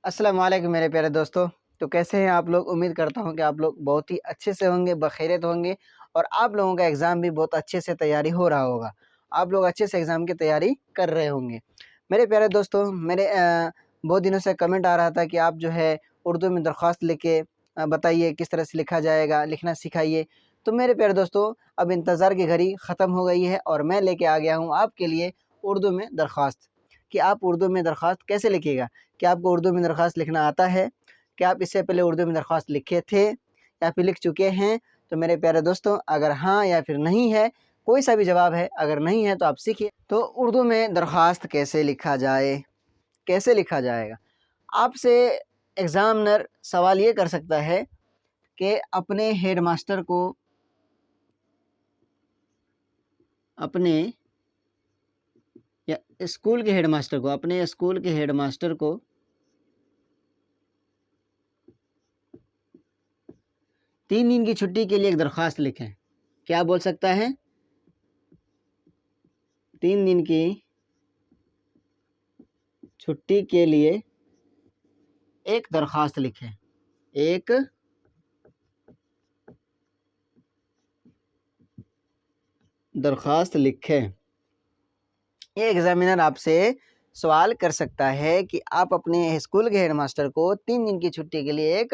अस्सलाम वालेकुम मेरे प्यारे दोस्तों। तो कैसे हैं आप लोग? उम्मीद करता हूँ कि आप लोग बहुत ही अच्छे से होंगे, बखैरियत होंगे और आप लोगों का एग्ज़ाम भी बहुत अच्छे से तैयारी हो रहा होगा। आप लोग अच्छे से एग्ज़ाम की तैयारी कर रहे होंगे। मेरे प्यारे दोस्तों बहुत दिनों से कमेंट आ रहा था कि आप जो है उर्दू में दरख्वास्त लिखे बताइए किस तरह से लिखा जाएगा, लिखना सिखाइए। तो मेरे प्यारे दोस्तों अब इंतज़ार की घड़ी ख़त्म हो गई है और मैं लेके आ गया हूँ आपके लिए उर्दू में दरख्वास्त कि आप उर्दू में दरख्वास्त कैसे लिखिएगा। क्या आपको उर्दू में दरख्वास्त लिखना आता है? क्या आप इससे पहले उर्दू में दरख्वास्त लिखे थे या फिर लिख चुके हैं? तो मेरे प्यारे दोस्तों अगर हाँ या फिर नहीं है, कोई सा भी जवाब है, अगर नहीं है तो आप सीखिए। तो उर्दू में दरख्वास्त कैसे लिखा जाए? कैसे लिखा जाएगा? आपसे एग्ज़ामिनर सवाल ये कर सकता है कि अपने हेडमास्टर को अपने या स्कूल के हेडमास्टर को अपने स्कूल के हेडमास्टर को 3 दिन की छुट्टी के लिए एक दरख्वास्त लिखें। क्या बोल सकता है? 3 दिन की छुट्टी के लिए एक दरख्वास्त लिखें। एक दरख्वास्त लिखें। ये एग्ज़ामिनर आपसे सवाल कर सकता है कि आप अपने स्कूल के हेडमास्टर को 3 दिन की छुट्टी के लिए एक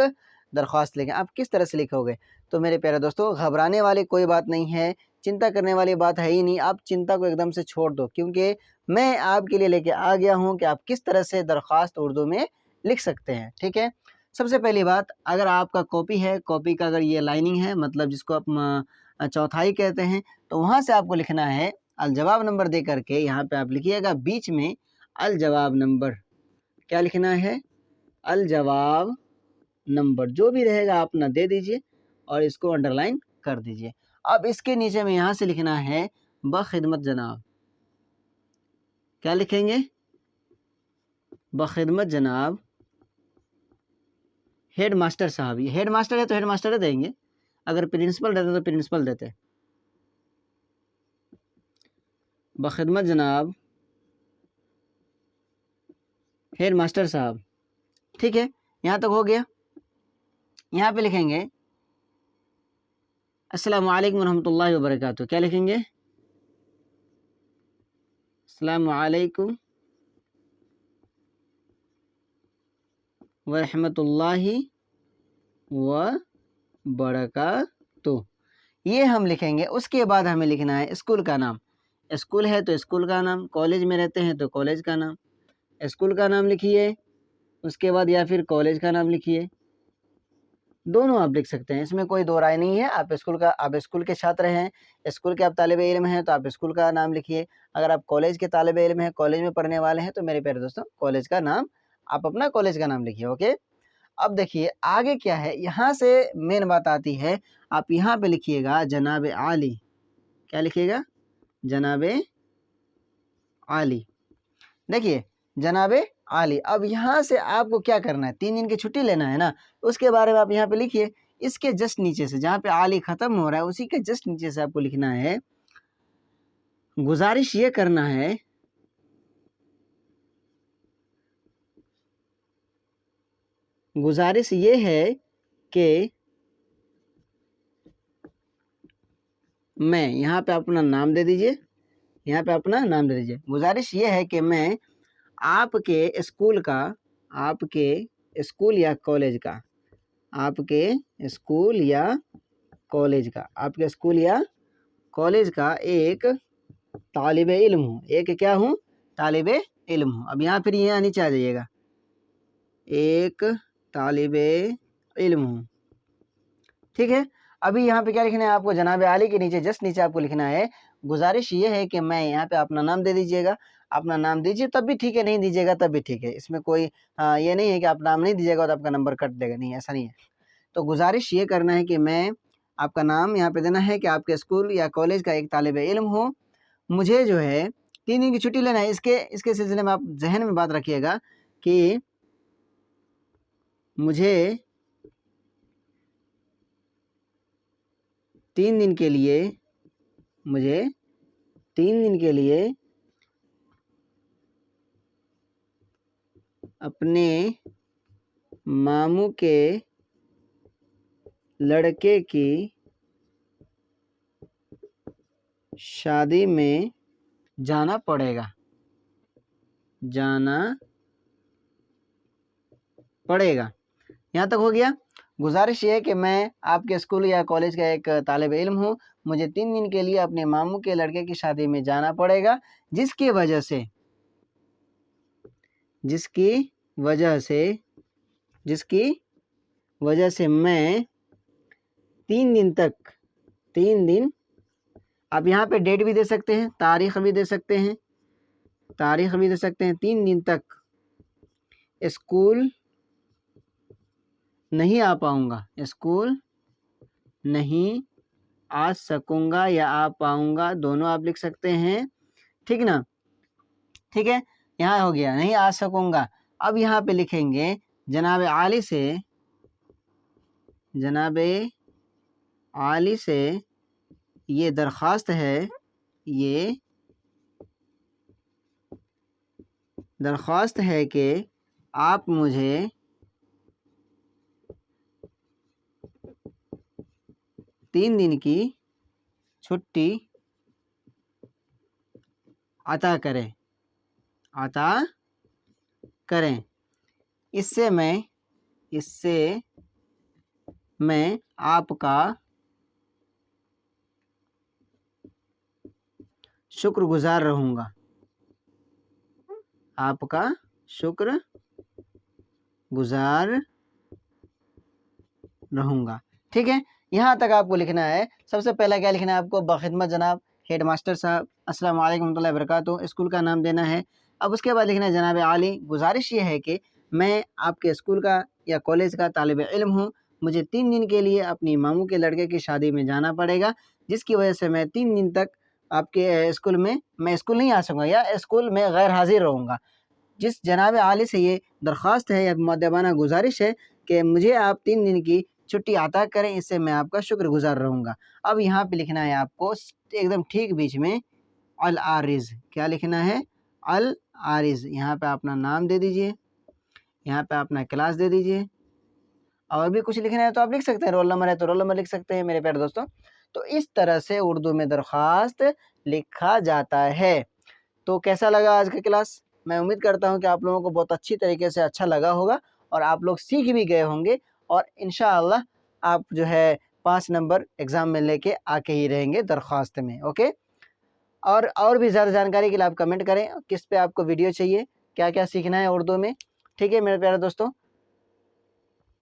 दरख्वास्त लिखें। आप किस तरह से लिखोगे? तो मेरे प्यारे दोस्तों घबराने वाली कोई बात नहीं है, चिंता करने वाली बात है ही नहीं। आप चिंता को एकदम से छोड़ दो क्योंकि मैं आपके लिए लेके आ गया हूँ कि आप किस तरह से दरख्वास्त उर्दू में लिख सकते हैं, ठीक है? सबसे पहली बात अगर आपका कॉपी है, कॉपी का अगर ये लाइनिंग है मतलब जिसको आप चौथाई कहते हैं, तो वहाँ से आपको लिखना है अलजवाब नंबर दे करके यहाँ पे आप लिखिएगा बीच में अलजवाब नंबर। क्या लिखना है? अलजवाब नंबर। जो भी रहेगा आप ना दे दीजिए और इसको अंडरलाइन कर दीजिए। अब इसके नीचे में यहाँ से लिखना है बखिदमत जनाब। क्या लिखेंगे? बखिदमत जनाब हेडमास्टर साहब। ये हेडमास्टर है तो हेडमास्टर देंगे, अगर प्रिंसिपल रहते तो प्रिंसिपल देते। बखिदमत जनाब हेडमास्टर साहब, ठीक है? यहाँ तक हो गया। यहाँ पे लिखेंगे अस्सलामु अलैकुम रहमतुल्लाहि व बरकातुहू। क्या लिखेंगे? अस्सलामु अलैकुम व रहमतुल्लाहि व बरकातुहू। ये हम लिखेंगे। उसके बाद हमें लिखना है स्कूल का नाम। स्कूल है तो स्कूल का नाम, कॉलेज में रहते हैं तो कॉलेज का नाम। स्कूल का नाम लिखिए, उसके बाद या फिर कॉलेज का नाम लिखिए। दोनों आप लिख सकते हैं, इसमें कोई दो राय नहीं है। आप स्कूल के छात्र हैं, स्कूल के आप तालिबे इल्म हैं तो आप स्कूल का नाम लिखिए। अगर आप कॉलेज के तालिबे इल्म हैं, कॉलेज में पढ़ने वाले हैं तो मेरे प्यारे दोस्तों कॉलेज का नाम, आप अपना कॉलेज का नाम लिखिए। ओके। अब देखिए आगे क्या है, यहाँ से मेन बात आती है। आप यहाँ पे लिखिएगा जनाब आली। क्या लिखिएगा? जनाब आली। देखिए जनाब आली। अब यहाँ से आपको क्या करना है, 3 दिन की छुट्टी लेना है ना, उसके बारे में आप यहाँ पे लिखिए। इसके जस्ट नीचे से जहाँ पे आली खत्म हो रहा है उसी के जस्ट नीचे से आपको लिखना है गुजारिश ये करना है गुजारिश ये है कि मैं, यहाँ पे अपना नाम दे दीजिए। यहाँ पे अपना नाम दे दीजिए। गुजारिश ये है कि मैं आपके स्कूल का, आपके स्कूल या कॉलेज का, आपके स्कूल या कॉलेज का, आपके स्कूल या कॉलेज का एक तालिबे इल्म हूँ। एक क्या हूँ? तालिबे इल्म हूँ। अब यहाँ फिर यहाँ नीचे आ जाइएगा, एक तालिबे इल्म हूँ, ठीक है? अभी यहाँ पे क्या लिखना है आपको? जनाब आली के नीचे जस्ट नीचे आपको लिखना है गुजारिश ये है कि मैं, यहाँ पे अपना नाम दे दीजिएगा। अपना नाम दीजिए तब भी ठीक है, नहीं दीजिएगा तब भी ठीक है। इसमें कोई ये नहीं है कि आप नाम नहीं दीजिएगा तो आपका नंबर कट देगा, नहीं, ऐसा नहीं है। तो गुजारिश ये करना है कि मैं, आपका नाम यहाँ पे देना है कि आपके स्कूल या कॉलेज का एक तालिबे इल्म हो। मुझे जो है 3 दिन की छुट्टी लेना है। इसके इसके सिलसिले में आप जहन में बात रखिएगा कि मुझे 3 दिन के लिए, मुझे 3 दिन के लिए अपने मामू के लड़के की शादी में जाना पड़ेगा, जाना पड़ेगा। यहाँ तक हो गया। गुजारिश ये है कि मैं आपके स्कूल या कॉलेज का एक तालिब इल्म हूँ, मुझे 3 दिन के लिए अपने मामू के लड़के की शादी में जाना पड़ेगा, जिसकी वजह से मैं 3 दिन आप यहाँ पे डेट भी दे सकते हैं, तारीख भी दे सकते हैं, 3 दिन तक स्कूल नहीं आ पाऊँगा, स्कूल नहीं आ सकूँगा या आ पाऊँगा, दोनों आप लिख सकते हैं, ठीक ना। ठीक है, यहाँ हो गया नहीं आ सकूँगा। अब यहाँ पे लिखेंगे जनाब आली से ये दरख्वास्त है, ये दरख्वास्त है कि आप मुझे 3 दिन की छुट्टी अता करें। इससे मैं आपका शुक्रगुजार रहूँगा, आपका शुक्रगुजार रहूँगा। ठीक है, यहाँ तक आपको लिखना है। सबसे पहला क्या लिखना है आपको? बखिदमत जनाब हेड मास्टर साहब, अस्सलाम वालेकुम रहमतुल्लाहि व बरकातुहू, स्कूल का नाम देना है। अब उसके बाद लिखना है जनाब आली, गुजारिश ये है कि मैं आपके स्कूल का या कॉलेज का तालिब इल्म हूँ, मुझे 3 दिन के लिए अपनी मामू के लड़के की शादी में जाना पड़ेगा, जिसकी वजह से मैं 3 दिन तक आपके स्कूल में मैं स्कूल नहीं आ सकूँगा या स्कूल में गैर हाजिर रहूँगा। जिस जनाब आली से ये दरख्वास्त है या मुअद्दबाना गुजारिश है कि मुझे आप 3 दिन की छुट्टी अता करें, इससे मैं आपका शुक्रगुजार रहूँगा। अब यहाँ पे लिखना है आपको एकदम ठीक बीच में अल आरिज़। क्या लिखना है? अल आरिज़। यहाँ पे अपना नाम दे दीजिए, यहाँ पे अपना क्लास दे दीजिए, और भी कुछ लिखना है तो आप लिख सकते हैं, रोल नंबर है तो रोल नंबर लिख सकते हैं मेरे प्यारे दोस्तों। तो इस तरह से उर्दू में दरख्वास्त लिखा जाता है। तो कैसा लगा आज का क्लास? मैं उम्मीद करता हूँ कि आप लोगों को बहुत अच्छी तरीके से अच्छा लगा होगा और आप लोग सीख भी गए होंगे, और इंशाअल्लाह आप जो है 5 नंबर एग्ज़ाम में लेके आके ही रहेंगे दरख्वास्त में। ओके, और भी ज़्यादा जानकारी के लिए आप कमेंट करें किस पे आपको वीडियो चाहिए, क्या क्या सीखना है उर्दू में। ठीक है मेरे प्यारे दोस्तों,